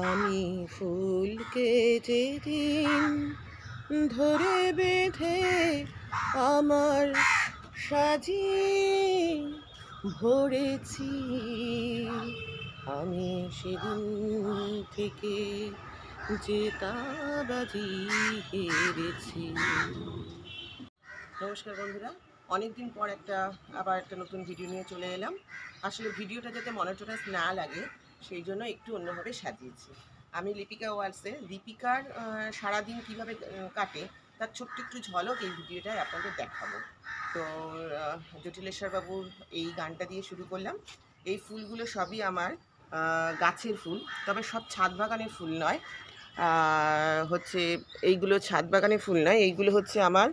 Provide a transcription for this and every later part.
আমি ফুলকে যেদিন ধরে বেঁধে আমার সাজি ভরেছি, আমি সেদিন থেকে জেতাবাজি হেরেছি। নমস্কার বন্ধুরা, অনেকদিন পর আবার একটা নতুন ভিডিও নিয়ে চলে এলাম। আসলে ভিডিওটা যাতে মনোটোনাস না লাগে সেই জন্য একটু অন্যভাবে সাজিয়েছি। আমি লিপিকা ওয়ার্ল্ডসে দীপিকার সারাদিন কীভাবে কাটে তার ছোট্ট একটু ঝলক এই ভিডিওটায় আপনাদের দেখাবো। তো জটিলেশ্বরবাবুর এই গানটা দিয়ে শুরু করলাম। এই ফুলগুলো সবই আমার গাছের ফুল, তবে সব ছাদ বাগানের ফুল নয়। হচ্ছে এইগুলো ছাদ বাগানের ফুল নয়, এইগুলো হচ্ছে আমার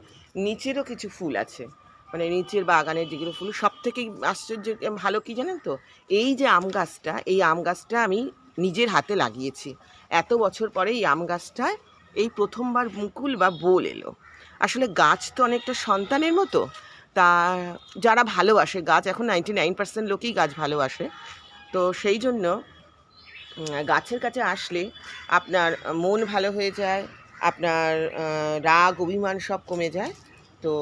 নিচেরও কিছু ফুল আছে, মানে নিচের বাগানের যেগুলো ফুল। সব থেকে আশ্চর্য ভালো কি জানেন তো, এই যে আম গাছটা, এই আম গাছটা আমি নিজের হাতে লাগিয়েছি। এত বছর পরে এই আম গাছটায় এই প্রথমবার মুকুল বা বোল এলো। আসলে গাছ তো অনেকটা সন্তানের মতো, তা যারা ভালোবাসে গাছ, এখন 99% লোকই গাছ ভালোবাসে, তো সেই জন্য গাছের কাছে আসলে আপনার মন ভালো হয়ে যায়, আপনার রাগ অভিমান সব কমে যায়। তো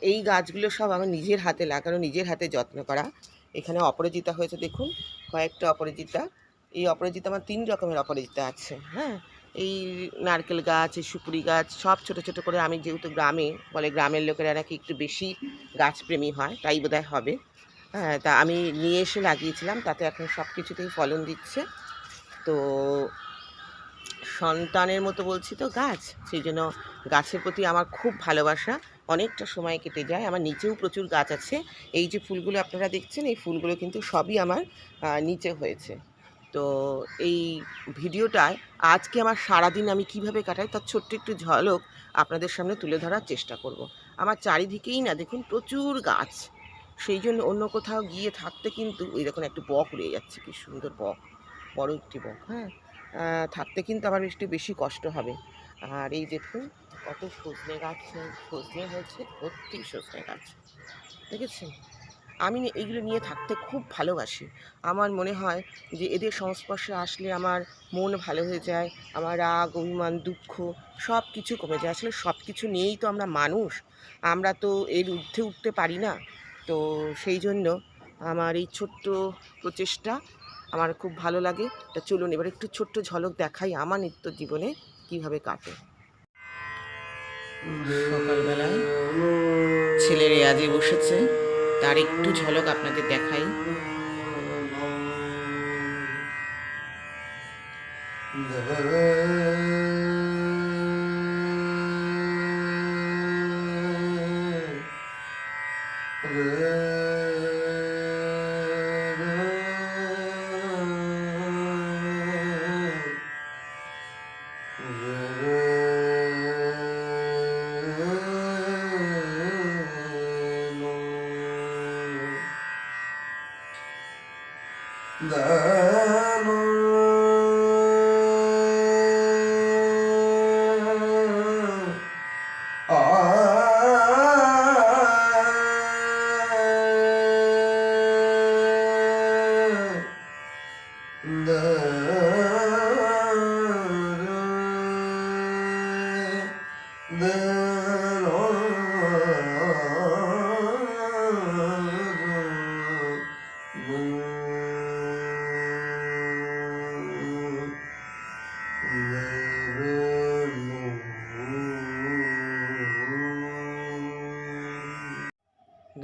এই গাছগুলো সব আমার নিজের হাতে লাগানো, নিজের হাতে যত্ন করা। এখানে অপরাজিতা হয়েছে দেখুন, কয়েকটা অপরাজিতা। এই অপরাজিতা আমার 3 রকমের অপরাজিতা আছে। হ্যাঁ, এই নারকেল গাছ, এই সুপুরি গাছ সব ছোটো ছোটো করে, আমি যেহেতু গ্রামে, বলে গ্রামের লোকেরা নাকি একটু বেশি গাছপ্রেমী হয়, তাই বোধহয় হবে। হ্যাঁ, তা আমি নিয়ে এসে লাগিয়েছিলাম, তাতে এখন সব কিছুতেই ফলন দিচ্ছে। তো সন্তানের মতো বলছি তো গাছ, সেই জন্য গাছের প্রতি আমার খুব ভালোবাসা, অনেকটা সময় কেটে যায়। আমার নিচেও প্রচুর গাছ আছে। এই যে ফুলগুলো আপনারা দেখছেন, এই ফুলগুলো কিন্তু সবই আমার নিচে হয়েছে। তো এই ভিডিওটায় আজকে আমার সারাদিন আমি কিভাবে কাটাই তার ছোট্ট একটু ঝলক আপনাদের সামনে তুলে ধরার চেষ্টা করব। আমার চারিদিকেই না দেখুন প্রচুর গাছ, সেই জন্য অন্য কোথাও গিয়ে থাকতে কিন্তু ওই দেখুন একটা বক উড়ে যাচ্ছে, কি সুন্দর বক, বড় একটি বক। হ্যাঁ, থাকতে কিন্তু আমার একটু বেশি কষ্ট হবে। আর এই দেখুন কত সজনে গাছ, সজনে হয়েছে, ভর্তি সজনে গাছ, দেখেছেন? আমি এইগুলো নিয়ে থাকতে খুব ভালোবাসি। আমার মনে হয় যে এদের সংস্পর্শে আসলে আমার মন ভালো হয়ে যায়, আমার রাগ অভিমান দুঃখ সব কিছু কমে যায়। আসলে সব কিছু নিয়েই তো আমরা মানুষ, আমরা তো এর ঊর্ধ্বে উঠতে পারি না। তো সেই জন্য আমার এই ছোট্ট প্রচেষ্টা আমার খুব ভালো লাগে। তা চলুন এবার একটু ছোট্ট ঝলক দেখাই আমার নিত্য জীবনে কীভাবে কাটে। সকালবেলায় ছেলে রেয়াজে বসেছে, তার একটু ঝলক আপনাদের দেখাই।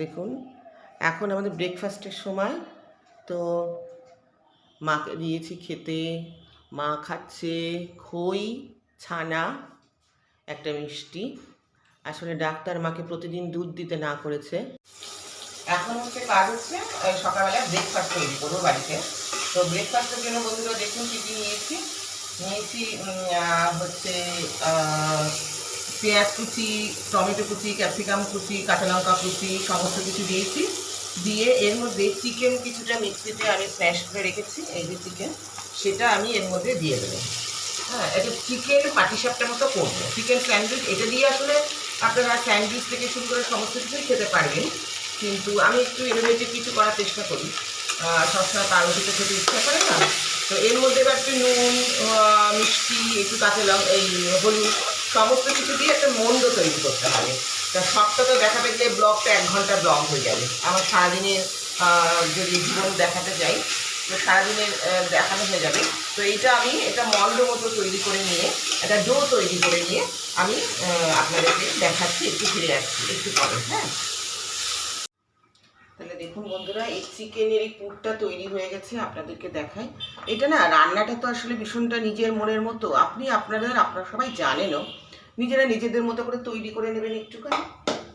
দেখুন এখন আমাদের ব্রেকফাস্টের সময়, তো মাকে দিয়েছি খেতে, মা খাচ্ছে খই, ছানা, একটা মিষ্টি। আসলে ডাক্তার মাকে প্রতিদিন দুধ দিতে না করেছে। এখন হচ্ছে কাজ হচ্ছে সকালবেলা ব্রেকফাস্ট তৈরি করবো বাড়িতে। তো ব্রেকফাস্টের জন্য বন্ধুরা দেখুন কী কী নিয়েছি। হচ্ছে পেঁয়াজ কুচি, টমেটো কুচি, ক্যাপসিকাম কুচি, কাঁচা লঙ্কা কুচি সমস্ত কিছু দিয়েছি। দিয়ে এর মধ্যে চিকেন কিছুটা মিক্সিতে আমি স্ম্যাশ করে রেখেছি, এই যে চিকেন, সেটা আমি এর মধ্যে দিয়ে দেবো। হ্যাঁ, এটা চিকেন পাটিসাপটার মতো করবো, চিকেন স্যান্ডউইচ। এটা দিয়ে আসলে আপনারা স্যান্ডউইচ থেকে শুরু করে সমস্ত কিছুই খেতে পারবেন, কিন্তু আমি একটু ইনোভেটিভ কিছু করার চেষ্টা করি। সবসময় পাউরুটিতে খেতে ইচ্ছা করে না, তো এর মধ্যে এবার একটু নুন, একটু কাঁচা লঙ্কা, এই হলুদ, সমস্ত কিছু দিয়ে একটা মন্ড তৈরি করতে হবে। তা সবটা তো দেখাতে গেলে ব্লগটা 1 ঘন্টা ব্লগ হয়ে যাবে। আমার সারাদিনের যদি জীবন দেখাতে যাই তো সারাদিনের দেখানো হয়ে যাবে। তো এইটা আমি এটা মন্ড মতো তৈরি করে নিয়ে, একটা ডো তৈরি করে নিয়ে আমি আপনাদেরকে দেখাচ্ছি, একটু ফিরে আসছি একটু পরে। হ্যাঁ, তাহলে দেখুন বন্ধুরা, এই চিকেনের এই পুরটা তৈরি হয়ে গেছে, আপনাদেরকে দেখাই। এটা না, রান্নাটা তো আসলে ভীষণটা নিজের মনের মতো, আপনারা সবাই জানেনও, নিজেরা নিজেদের মতো করে তৈরি করে নেবেন একটুখানি।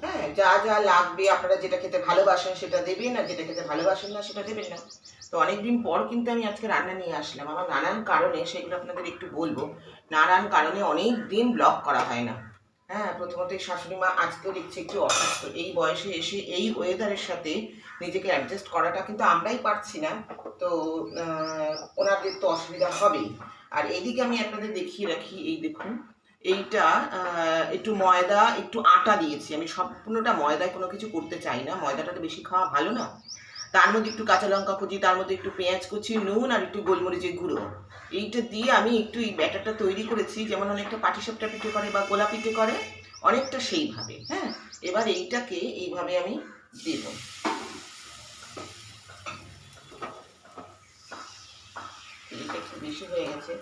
হ্যাঁ, যা যা লাগবে, আপনারা যেটা খেতে ভালোবাসেন সেটা দেবেন, আর যেটা খেতে ভালোবাসেন না সেটা দেবেন না। তো অনেকদিন পর কিন্তু আমি আজকে রান্না নিয়ে আসলাম, আমার নানান কারণে, সেগুলো আপনাদের একটু বলবো। নানান কারণে অনেক দিন ব্লগ করা হয় না। হ্যাঁ, প্রথমত এই শাশুড়ি মা আজকেও দেখছি একটু অসুস্থ, এই বয়সে এসে এই ওয়েদারের সাথে নিজেকে অ্যাডজাস্ট করাটা কিন্তু আমরাই পারছি না। তো ওনাদের তো অসুবিধা হবেই। আর এইদিকে আমি আপনাদের দেখিয়ে রাখি, এই দেখুন, এইটা একটু ময়দা একটু আটা দিয়েছি আমি, সম্পূর্ণটা ময়দায় কোনো কিছু করতে চাই না, ময়দাটা তো বেশি খাওয়া ভালো না। তার মধ্যে একটু কাঁচা লঙ্কা কুচি, তার মধ্যে একটু পেঁয়াজ কুচি, নুন আর একটু গোলমরিচের গুঁড়ো, এইটা দিয়ে আমি একটু এই ব্যাটারটা তৈরি করেছি, যেমন অনেকটা পাটিসাপটা পিঠে করে বা গোলা পিঠে করে, অনেকটা সেইভাবে। হ্যাঁ, এবার এইটাকে এইভাবে আমি দেব। এইটা একটু বেশি হয়ে গেছে,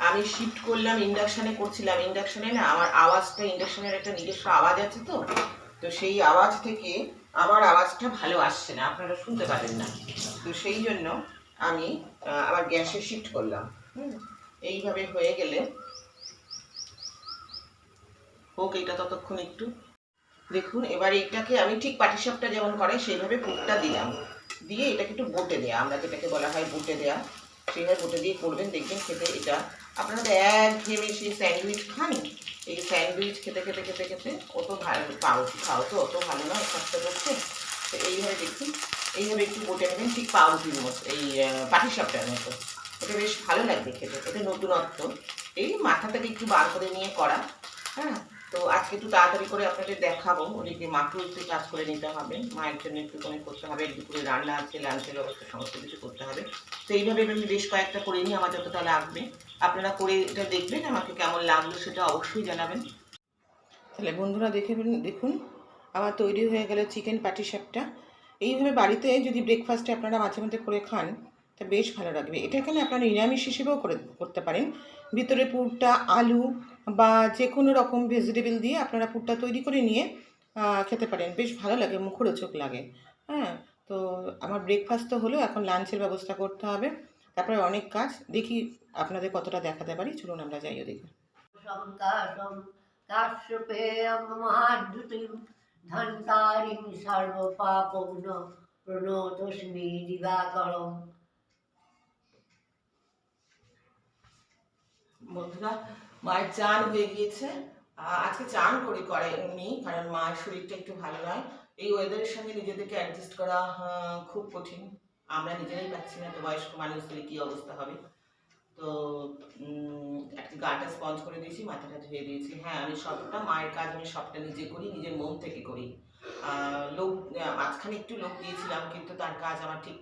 আমি শিফট করলাম ইন্ডাকশানে, করছিলাম ইন্ডাকশানে না, আমার আওয়াজটা, ইন্ডাকশানের একটা নিজস্ব আওয়াজ আছে, তো তো সেই আওয়াজ থেকে আমার আওয়াজটা ভালো আসছে না, আপনারা শুনতে পারেন না। তো সেই জন্য আমি আবার গ্যাসে শিফট করলাম। এইভাবে হয়ে গেলে হোক এটা ততক্ষণ একটু। দেখুন, এবার এইটাকে আমি ঠিক পাটিসাপটা যেমন করে সেইভাবে পুরটা দিলাম, দিয়ে এটাকে একটু বটে দেয়া, আমরা যেটাকে বলা হয় বটে দেয়া, সেইভাবে বটে দিয়ে করবেন, দেখবেন খেতে এটা, আপনারা তো একঘেয়েমি সেই স্যান্ডউইচ খান, এই স্যান্ডউইচ খেতে খেতে খেতে খেতে অত ভালো, পাউরুটি খাও তো অত ভালো না স্বাস্থ্য করছে। তো এইভাবে দেখুন, এইভাবে একটু বটে নেবেন, ঠিক পাউরুটির মতো, এই পাটিসাপটার মতো, এটা বেশ ভালো লাগবে খেতে, এটা নতুনত্ব, এই মাথা থেকে একটু বার করে নিয়ে করা। হ্যাঁ, তো আজকে একটু তাড়াতাড়ি করে আপনাদের দেখাবো, ওদিকে মাকেও একটু কাজ করে নিতে হবে, মায়ের জন্য একটুখানি করতে হবে, দুপুরে রান্না আছে, লাঞ্চের ব্যবস্থা সমস্ত কিছু করতে হবে। তো এইভাবে আমি বেশ কয়েকটা করে নিই, আমার যতটা লাগবে, আপনারা করে এটা দেখবেন, আমাকে কেমন লাগলো সেটা অবশ্যই জানাবেন। তাহলে বন্ধুরা দেখুন, আমার তৈরি হয়ে গেল চিকেন পাটিসাপটা। এইভাবে বাড়িতে যদি ব্রেকফাস্টে আপনারা মাঝে মধ্যে করে খান তা বেশ ভালো লাগবে। এটা এখানে আপনারা নিরামিষ হিসেবেও করতে পারেন, ভিতরে পুরটা আলু বা যে কোনো রকম ভেজিটেবল দিয়ে আপনারা পুরটা তৈরি করে নিয়ে খেতে পারেন, বেশ ভালো লাগে, মুখরোচক লাগে। হ্যাঁ, তো আমার ব্রেকফাস্ট তো হলো, এখন লাঞ্চের ব্যবস্থা করতে হবে, তারপরে অনেক কাজ, দেখি আপনাদের কতটা দেখাতে পারি, চলুন আমরা যাই ওদিকে। কাশ্যপেয়ং মহাদ্যুতিং ধন্তারিং সর্বপাপগ্ন প্রণতস্মি দিবাকরম। বন্ধুরা, মায়ের চান হয়ে গিয়েছে, আজকে চান করে এমনি, কারণ মায়ের শরীরটা একটু ভালো নয়, এই ওয়েদারের সঙ্গে নিজেদেরকে অ্যাডজাস্ট করা খুব কঠিন, আমরা নিজেরাই পাচ্ছি না, তো বয়স্ক মানুষদের কী অবস্থা হবে। তো একটা গাটা স্পঞ্জ করে দিয়েছি, মাথাটা ধুয়ে দিয়েছি। হ্যাঁ, আমি সবটা মায়ের কাজ আমি সবটা নিজে করি, নিজের মন থেকে করি। লোক মাঝখানে একটু লোক দিয়েছিলাম, কিন্তু তার কাজ আমার ঠিক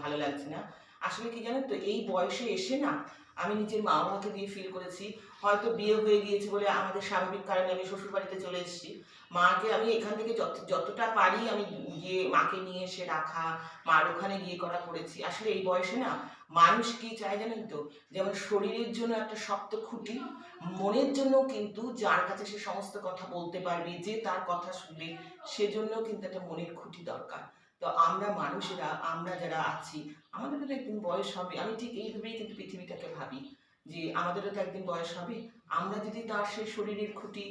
ভালো লাগছে না। আসলে কি জানেন তো, এই বয়সে এসে না আমি নিজের মা বাবাকে দিয়ে ফিল করেছি, হয়তো বিয়ে হয়ে গিয়েছে বলে আমাদের স্বাভাবিক কারণে আমি শ্বশুরবাড়িতে চলে এসেছি, মাকে আমি এখান থেকে যতটা পারি আমি গিয়ে মাকে নিয়ে এসে রাখা, মার ওখানে গিয়ে করা করেছি। আসলে এই বয়সে না মানুষ কি চায় জানেন তো, যেমন শরীরের জন্য একটা শক্ত খুঁটি, মনের জন্য কিন্তু যার কাছে সে সমস্ত কথা বলতে পারবে, যে তার কথা শুনবে, সেজন্য কিন্তু একটা মনের খুঁটি দরকার। তো আমরা মানুষেরা, আমরা যারা আছি, আমাদেরও তো একদিন বয়স হবে, আমি ঠিক এইভাবেই কিন্তু পৃথিবীটাকে ভাবি, যে আমাদেরও তো একদিন বয়স হবে, আমরা যদি তার সেই শরীরের খুঁটি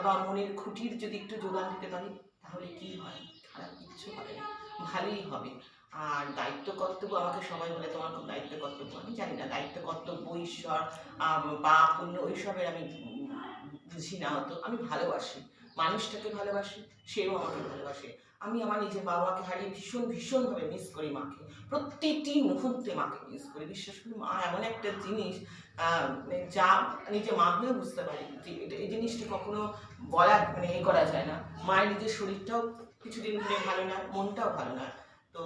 বা মনের খুঁটির যদি একটু যোগান দিতে পারি, তাহলে কি হয়, খারাপ কিচ্ছু হবে না, ভালোই হবে। আর দায়িত্ব কর্তব্য, আমাকে সবাই বলে তোমার খুব দায়িত্ব কর্তব্য, আমি জানি না দায়িত্ব কর্তব্য, ঈশ্বর বা পুণ্য, ওইসবের আমি বুঝি না, হতো আমি ভালোবাসি, মানুষটাকে ভালোবাসি, সেও আমাকে ভালোবাসে। আমি আমার নিজের বাবাকে হারিয়ে ভীষণভাবে মিস করি মাকে, প্রত্যেকটি মুহূর্তে মাকে মিস করি। বিশ্বাস করি, মা এমন একটা জিনিস যা নিজে মা হয়েও বুঝতে পারি যে এই জিনিসটা কখনো বলা এ করা যায় না। মায়ের নিজের শরীরটাও কিছুদিন ধরে ভালো না, মনটাও ভালো না। তো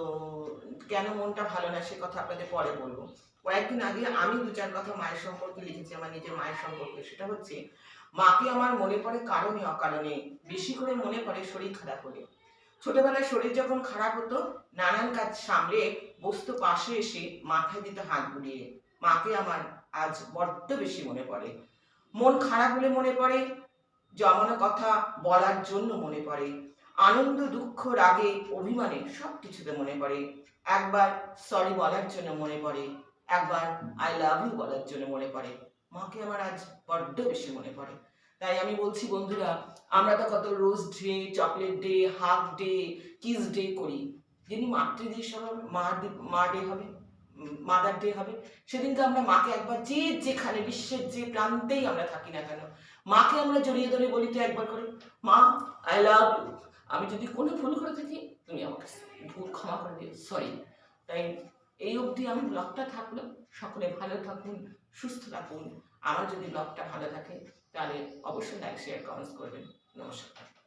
কেন মনটা ভালো না সে কথা আপনাদের পরে বলবো। কয়েকদিন আগে আমি 2-4 কথা মায়ের সম্পর্কে লিখেছি, আমার নিজের মায়ের সম্পর্কে। সেটা হচ্ছে, মাকে আমার মনে পড়ে কারণে অকারণে, বেশি করে মনে পড়ে শরীর খারাপ হলে। ছোটবেলায় শরীর যখন খারাপ হতো, নানান কাজ সামলে বসতো পাশে এসে, মাথায় দিত হাত বুলিয়ে। মাকে আমার আজ বড্ড বেশি মনে পড়ে। মন খারাপ হলে মনে পড়ে, জমানো কথা বলার জন্য মনে পড়ে, আনন্দ দুঃখ রাগে অভিমানে সব কিছুতে মনে পড়ে। একবার সরি বলার জন্য মনে পড়ে, একবার আই লাভ ইউ বলার জন্য মনে পড়ে। মাকে আমার আজ বড্ড বেশি মনে পড়ে। তাই আমি বলছি বন্ধুরা, আমরা তো কত rose day, chocolate day, hug day, kiss day করি। যেদিন মাতৃদিবস হবে, মা ডে হবে, মাদার ডে হবে, সেদিনকে আমরা মাকে একবার, যে যেখানে বিশ্বের যে প্রান্তেই আমরা থাকি না কেন, মাকে আমরা জড়িয়ে ধরে বলি তো একবার করে, মা আই লাভ ইউ। আমি যদি কোনো ভুল করে থাকি, তুমি আমাকে ভুল ক্ষমা করে দিও, সরি। তাই এই অবধি আমি ব্লগটা থাকলো। সকলে ভালো থাকুন, সুস্থ থাকুন। আমার যদি ব্লগটা ভালো থাকে, তাহলে অবশ্যই লাইক শেয়ার কমেন্টস করবেন। নমস্কার।